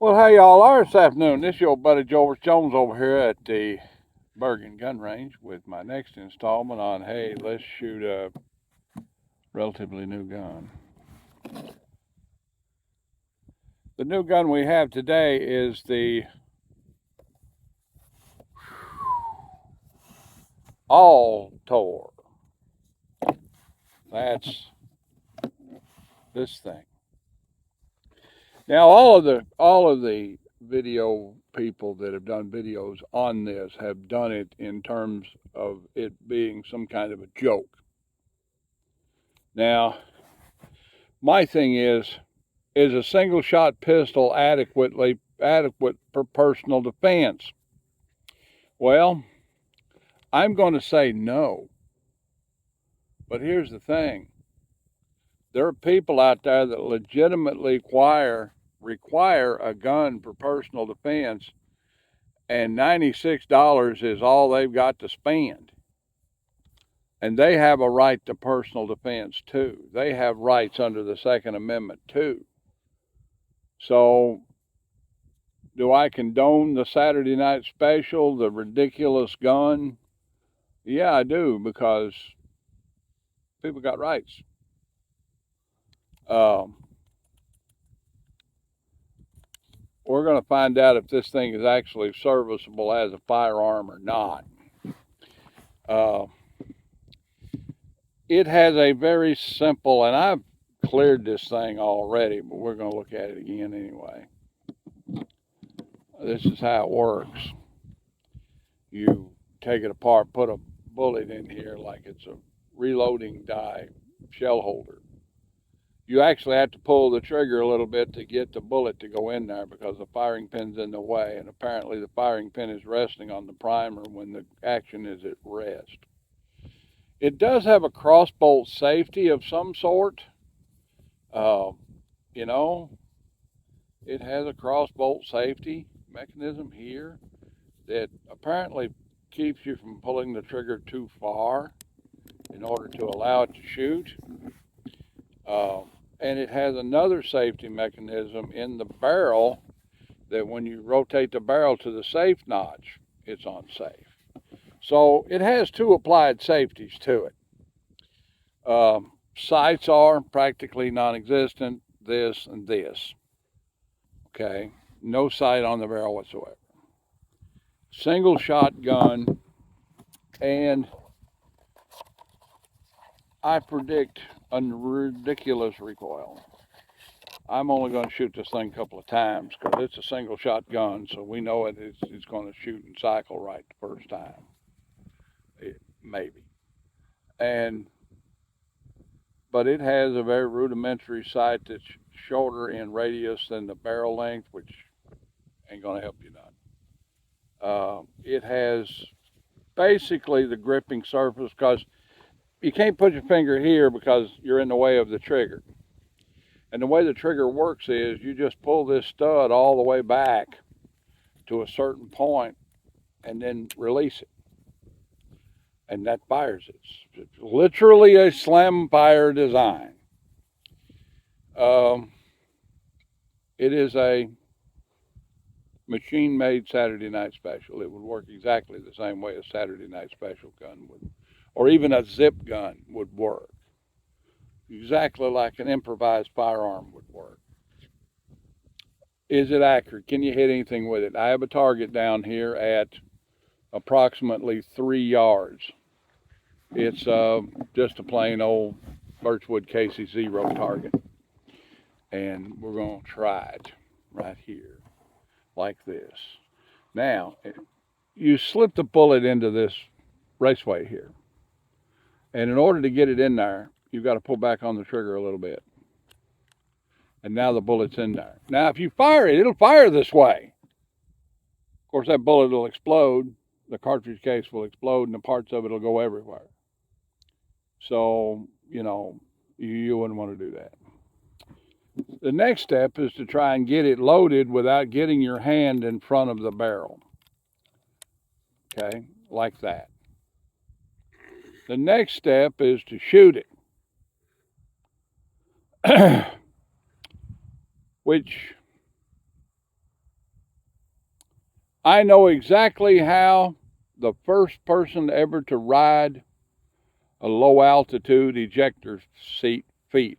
Well, how y'all are this afternoon? This is your buddy Joel Jones over here at the Bergen Gun Range with my next installment on, hey, let's shoot a relatively new gun. The new gun we have today is the ALTOR. That's this thing. Now, all of the video people that have done videos on this have done it in terms of it being some kind of a joke. Now, my thing is a single shot pistol adequate for personal defense? Well, I'm going to say no. But here's the thing. There are people out there that legitimately require a gun for personal defense, and $96 is all they've got to spend. And they have a right to personal defense too. They have rights under the Second Amendment too. So, do I condone the Saturday night special, the ridiculous gun? Yeah, I do, because people got rights. Um, we're going to find out if this thing is actually serviceable as a firearm or not. Uh, it has a very simple, and I've cleared this thing already, but we're going to look at it again anyway. This is how it works. You take it apart, put a bullet in here like it's a reloading die shell holder. You actually have to pull the trigger a little bit to get the bullet to go in there because the firing pin's in the way, and apparently the firing pin is resting on the primer when the action is at rest. It does have a crossbolt safety of some sort. You know, it has a crossbolt safety mechanism here that apparently keeps you from pulling the trigger too far in order to allow it to shoot. And it has another safety mechanism in the barrel that when you rotate the barrel to the safe notch, it's on safe. So it has two applied safeties to it. Sights are practically non-existent, this and this. Okay, no sight on the barrel whatsoever. Single shot gun, and I predict a ridiculous recoil. I'm only going to shoot this thing a couple of times because it's a single shot gun, so we know it's going to shoot and cycle right the first time. Maybe. But it has a very rudimentary sight that's shorter in radius than the barrel length, which ain't going to help you none. It has basically the gripping surface, because you can't put your finger here because you're in the way of the trigger. And the way the trigger works is you just pull this stud all the way back to a certain point and then release it. And that fires it. It's literally a slam fire design. It is a machine-made Saturday night special. It would work exactly the same way a Saturday night special gun would, or even a zip gun would work. Exactly like an improvised firearm would work. Is it accurate? Can you hit anything with it? I have a target down here at approximately 3 yards. It's just a plain old Birchwood KC0 target. And we're going to try it right here, like this. Now, you slip the bullet into this raceway here. And in order to get it in there, you've got to pull back on the trigger a little bit. And now the bullet's in there. Now, if you fire it, it'll fire this way. Of course, that bullet will explode. The cartridge case will explode, and the parts of it will go everywhere. So, you wouldn't want to do that. The next step is to try and get it loaded without getting your hand in front of the barrel. Okay, like that. The next step is to shoot it. Which I know exactly how the first person ever to ride a low altitude ejector seat feels,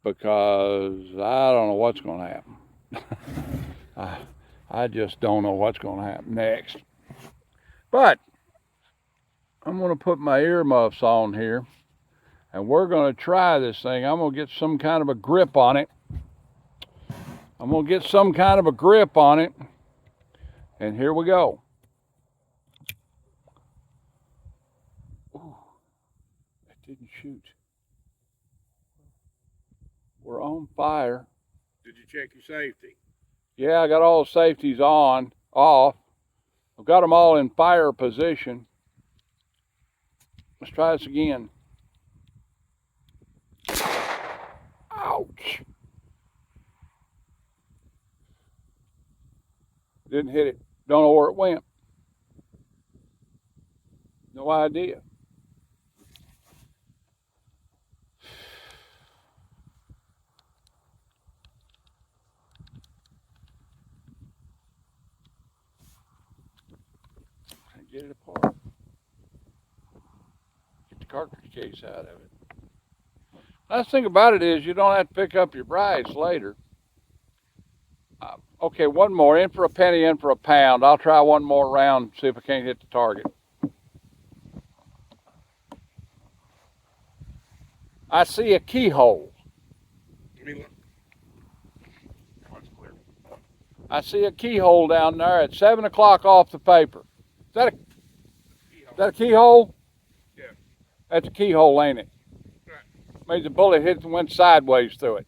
because I don't know what's going to happen. I just don't know what's going to happen next. But I'm going to put my earmuffs on here, and we're going to try this thing. I'm going to get some kind of a grip on it. And here we go. Ooh, it didn't shoot. We're on fire. Did you check your safety? Yeah, I got all the safeties off. I've got them all in fire position. Let's try this again. Ouch. Didn't hit it. Don't know where it went. No idea. Get it apart. Get the cartridge case out of it. Nice thing about it is you don't have to pick up your price later. Okay, one more. In for a penny, in for a pound. I'll try one more round, see if I can't hit the target. I see a keyhole. Let me look. Clear. I see a keyhole down there at 7 o'clock off the paper. Is that a keyhole? Yeah. That's a keyhole, ain't it? Right. Made the bullet hit and went sideways through it.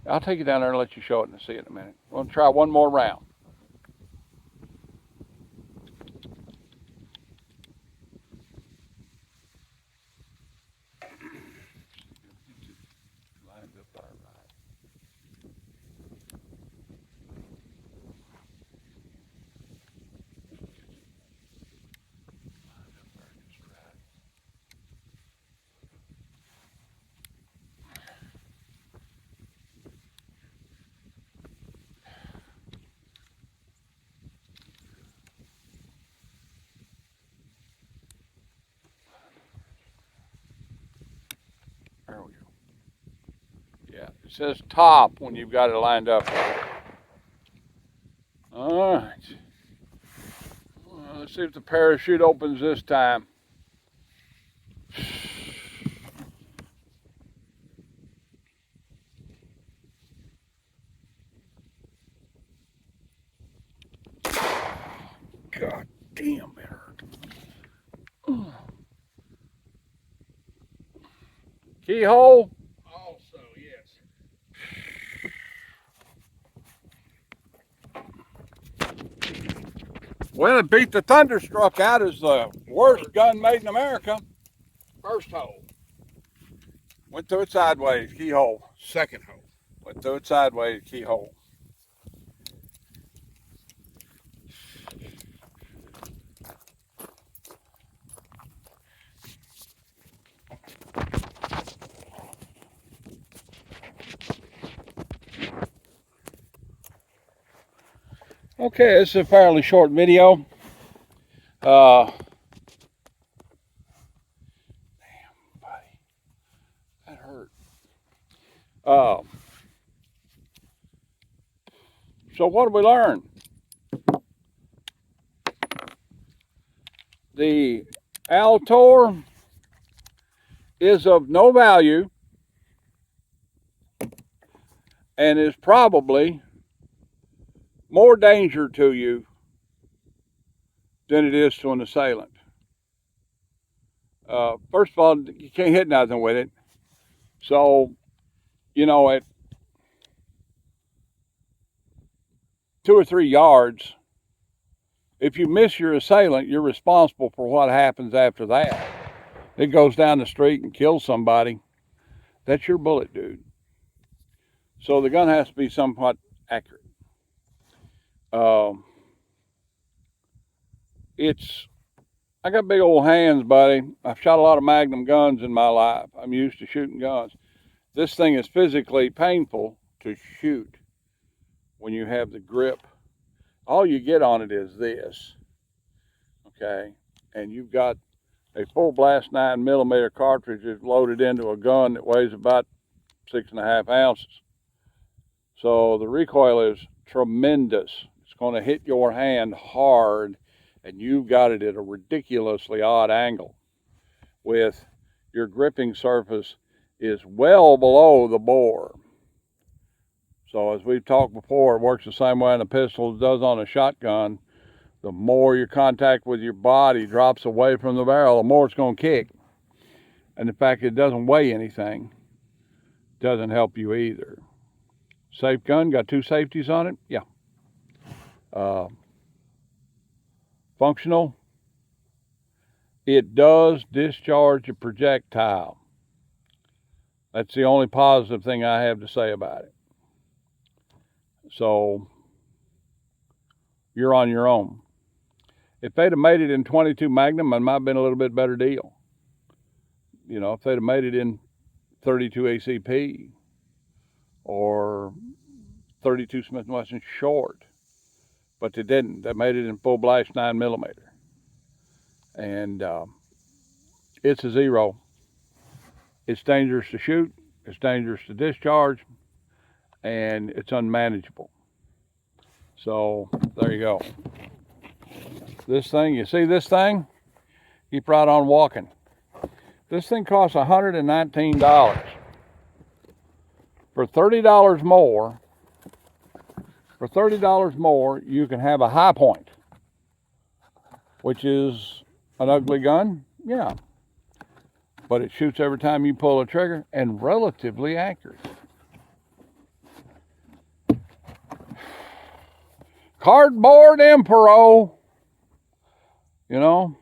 I'll take you down there and let you show it and see it in a minute. We'll try one more round. There we go. Yeah, it says top when you've got it lined up. All right. Well, let's see if the parachute opens this time. God damn, it hurt. Keyhole? Also, yes. Well, it beat the Thunderstruck out as the worst gun made in America. First hole. Went through it sideways, keyhole. Second hole. Went through it sideways, keyhole. Okay, this is a fairly short video. Damn, buddy, that hurt. So what did we learn? The ALTOR is of no value and is probably more danger to you than it is to an assailant. First of all, you can't hit nothing with it. So, you know, at 2 or 3 yards, if you miss your assailant, you're responsible for what happens after that. It goes down the street and kills somebody. That's your bullet, dude. So the gun has to be somewhat accurate. I got big old hands, buddy. I've shot a lot of Magnum guns in my life. I'm used to shooting guns. This thing is physically painful to shoot when you have the grip. All you get on it is this, okay? And you've got a full blast 9mm cartridge that's loaded into a gun that weighs about 6.5 ounces. So the recoil is tremendous. It's going to hit your hand hard, and you've got it at a ridiculously odd angle with your gripping surface is well below the bore. So as we've talked before, it works the same way on a pistol as it does on a shotgun. The more your contact with your body drops away from the barrel, the more it's going to kick. And the fact it doesn't weigh anything doesn't help you either. Safe gun, got 2 safeties on it? Yeah. Functional. It does discharge a projectile. That's the only positive thing I have to say about it. So, you're on your own. If they'd have made it in 22 Magnum, it might have been a little bit better deal. You know, if they'd have made it in 32 ACP or 32 Smith & Wesson short, but they didn't. They made it in full blast 9mm. And it's a 0. It's dangerous to shoot, it's dangerous to discharge, and it's unmanageable. So there you go. This thing, you see this thing? Keep right on walking. This thing costs $119. For $30 more, you can have a high point, which is an ugly gun, yeah. But it shoots every time you pull a trigger and relatively accurate. Cardboard Emperor, you know.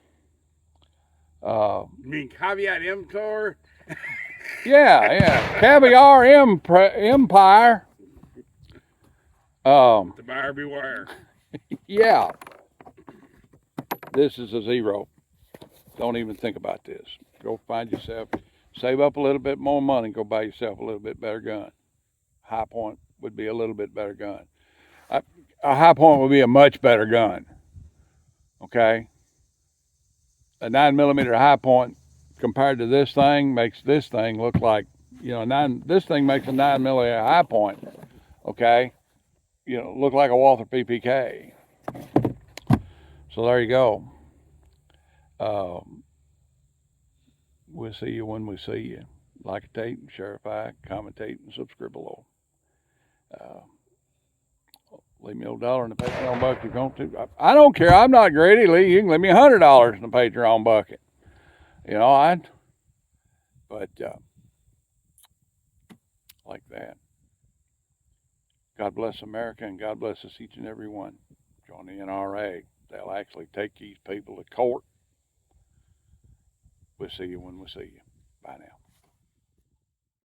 You mean caveat emptor? Yeah. Caviar Empire. The buyer beware. Yeah. This is a 0. Don't even think about this. Go find yourself, save up a little bit more money, go buy yourself a little bit better gun. High point would be a little bit better gun. A high point would be a much better gun. Okay? A 9mm high point compared to this thing makes this thing look like, you know, this thing makes a 9mm high point, okay? You know, look like a Walther PPK. So there you go. We'll see you when we see you. Like a tape, share a fact, commentate, and subscribe below. Leave me a $1 in the Patreon bucket if you want to. I don't care. I'm not greedy. You can leave me $100 in the Patreon bucket. You know, like that. God bless America and God bless us each and every one. Join the NRA. They'll actually take these people to court. We'll see you when we see you. Bye now.